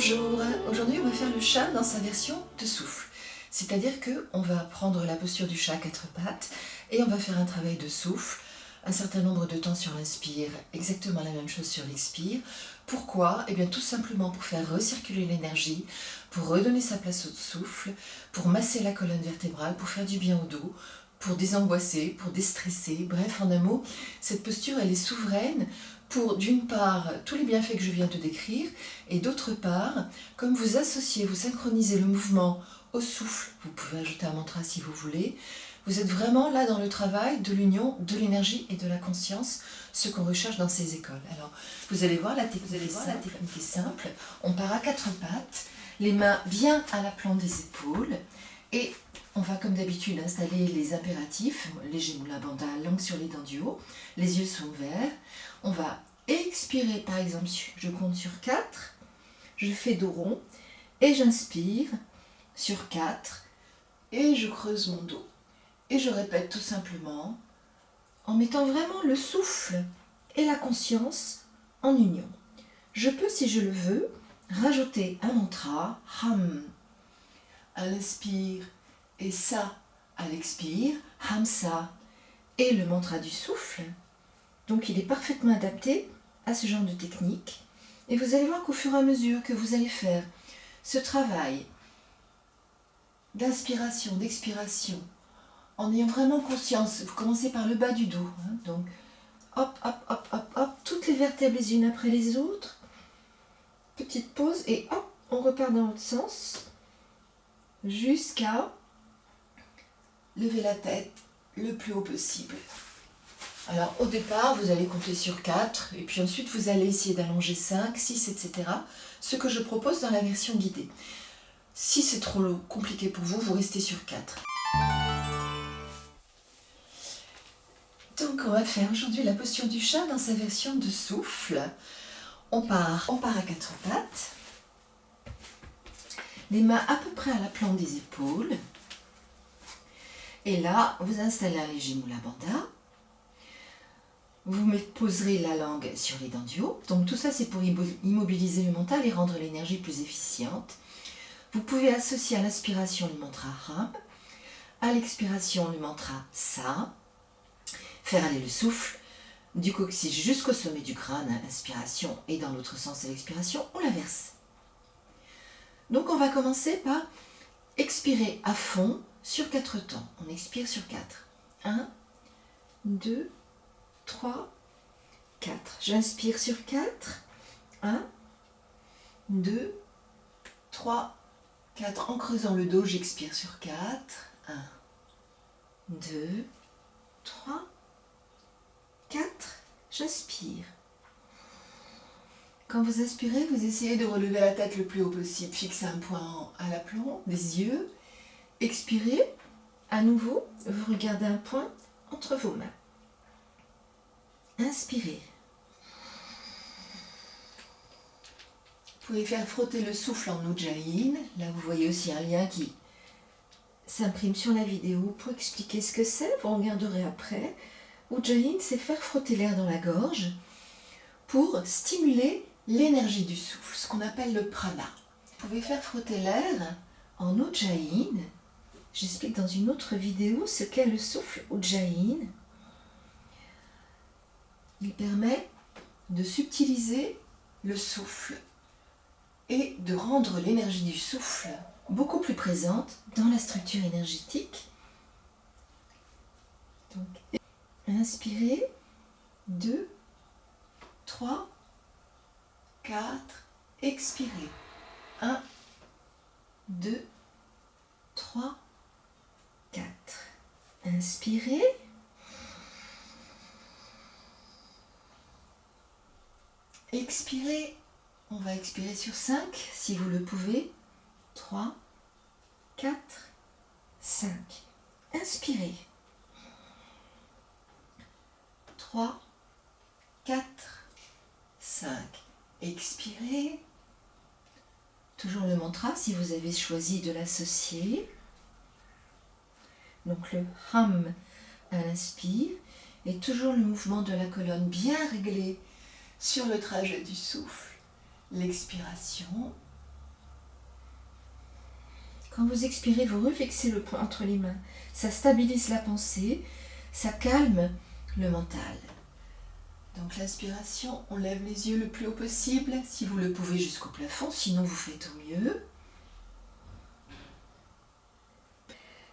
Bonjour, aujourd'hui on va faire le chat dans sa version de souffle. C'est-à-dire qu'on va prendre la posture du chat à quatre pattes et on va faire un travail de souffle, un certain nombre de temps sur l'inspire, exactement la même chose sur l'expire. Pourquoi? Eh bien tout simplement pour faire recirculer l'énergie, pour redonner sa place au souffle, pour masser la colonne vertébrale, pour faire du bien au dos, pour désangoisser, pour déstresser. Bref, en un mot, cette posture elle est souveraine pour d'une part tous les bienfaits que je viens de décrire et d'autre part, comme vous associez, vous synchronisez le mouvement au souffle, vous pouvez ajouter un mantra si vous voulez, vous êtes vraiment là dans le travail de l'union de l'énergie et de la conscience, ce qu'on recherche dans ces écoles. Alors, vous allez voir, la technique est simple. On part à quatre pattes, les mains bien à la plante des épaules et on va comme d'habitude installer les impératifs, les Jimula Bandha, langue sur les dents du haut, les yeux sont ouverts. On va expirer, par exemple, je compte sur 4, je fais dos rond et j'inspire sur 4 et je creuse mon dos. Et je répète tout simplement en mettant vraiment le souffle et la conscience en union. Je peux, si je le veux, rajouter un mantra, Ham, à l'inspire et Sa à l'expire, Hamsa, et le mantra du souffle. Donc il est parfaitement adapté à ce genre de technique. Et vous allez voir qu'au fur et à mesure que vous allez faire ce travail d'inspiration, d'expiration, en ayant vraiment conscience, vous commencez par le bas du dos, donc hop, hop, hop, hop, hop, toutes les vertèbres les unes après les autres, petite pause et hop, on repart dans l'autre sens, jusqu'à lever la tête le plus haut possible. Alors au départ, vous allez compter sur 4, et puis ensuite vous allez essayer d'allonger 5, 6, etc. Ce que je propose dans la version guidée. Si c'est trop compliqué pour vous, vous restez sur 4. Donc on va faire aujourd'hui la posture du chat dans sa version de souffle. On part à quatre pattes, les mains à peu près à la plante des épaules. Et là, vous installez un léger Mula Bandha. Vous poserez la langue sur les dents du haut. Donc tout ça, c'est pour immobiliser le mental et rendre l'énergie plus efficiente. Vous pouvez associer à l'inspiration le mantra Ham, à l'expiration le mantra Sa, faire aller le souffle du coccyx jusqu'au sommet du crâne à l'inspiration et dans l'autre sens à l'expiration, on l'inverse. Donc on va commencer par expirer à fond sur 4 temps. On expire sur 4. 1, 2, 3, 4. J'inspire sur 4. 1, 2, 3, 4. En creusant le dos, j'expire sur 4. 1, 2, 3, 4. J'inspire. Quand vous inspirez, vous essayez de relever la tête le plus haut possible. Fixez un point à l'aplomb des yeux. Expirez. À nouveau, vous regardez un point entre vos mains. Inspirez. Vous pouvez faire frotter le souffle en Ujjayi. Là, vous voyez aussi un lien qui s'imprime sur la vidéo pour expliquer ce que c'est. Vous regarderez après. Ujjayi, c'est faire frotter l'air dans la gorge pour stimuler l'énergie du souffle, ce qu'on appelle le prana. Vous pouvez faire frotter l'air en Ujjayi. J'explique dans une autre vidéo ce qu'est le souffle Ujjayi. Il permet de subtiliser le souffle et de rendre l'énergie du souffle beaucoup plus présente dans la structure énergétique. Donc, inspirez, 2, 3, 4, expirez, 1, 2, 3, 4. Inspirez. Expirez. On va expirer sur 5, si vous le pouvez. 3, 4, 5. Inspirez. 3, 4, 5. Expirez. Toujours le mantra, si vous avez choisi de l'associer. Donc le Ham à l'inspire. Et toujours le mouvement de la colonne bien réglé sur le trajet du souffle. L'expiration. Quand vous expirez, vous reflexez le poing entre les mains. Ça stabilise la pensée, ça calme le mental. Donc l'inspiration, on lève les yeux le plus haut possible, si vous le pouvez jusqu'au plafond, sinon vous faites au mieux.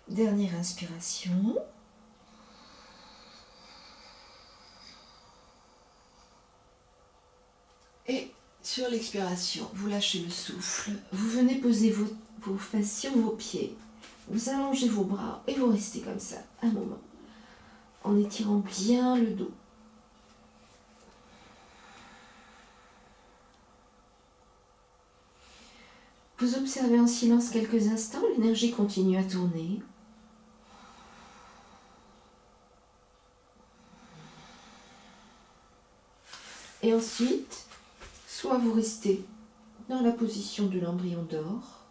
Dernière inspiration. Et sur l'expiration, vous lâchez le souffle. Vous venez poser vos fesses sur vos pieds. Vous allongez vos bras et vous restez comme ça un moment, en étirant bien le dos. Vous observez en silence quelques instants, l'énergie continue à tourner. Et ensuite, soit vous restez dans la position de l'embryon d'or,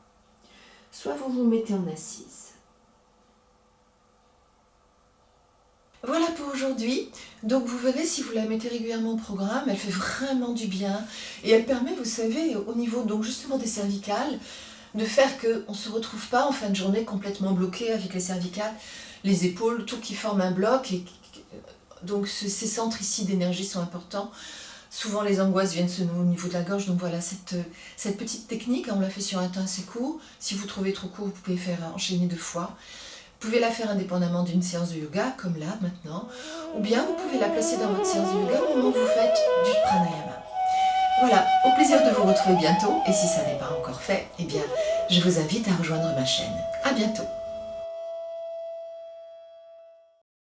soit vous vous mettez en assise. Voilà pour aujourd'hui. Donc vous verrez, si vous la mettez régulièrement au programme, elle fait vraiment du bien. Et elle permet, vous savez, au niveau donc justement des cervicales, de faire qu'on ne se retrouve pas en fin de journée complètement bloqué avec les cervicales, les épaules, tout qui forme un bloc. Et donc ces centres ici d'énergie sont importants. Souvent les angoisses viennent se nouer au niveau de la gorge. Donc voilà, cette petite technique, on l'a fait sur un temps assez court. Si vous trouvez trop court, vous pouvez faire enchaîner 2 fois. Vous pouvez la faire indépendamment d'une séance de yoga, comme là, maintenant. Ou bien vous pouvez la placer dans votre séance de yoga au moment où vous faites du pranayama. Voilà, au plaisir de vous retrouver bientôt. Et si ça n'est pas encore fait, eh bien, je vous invite à rejoindre ma chaîne. À bientôt.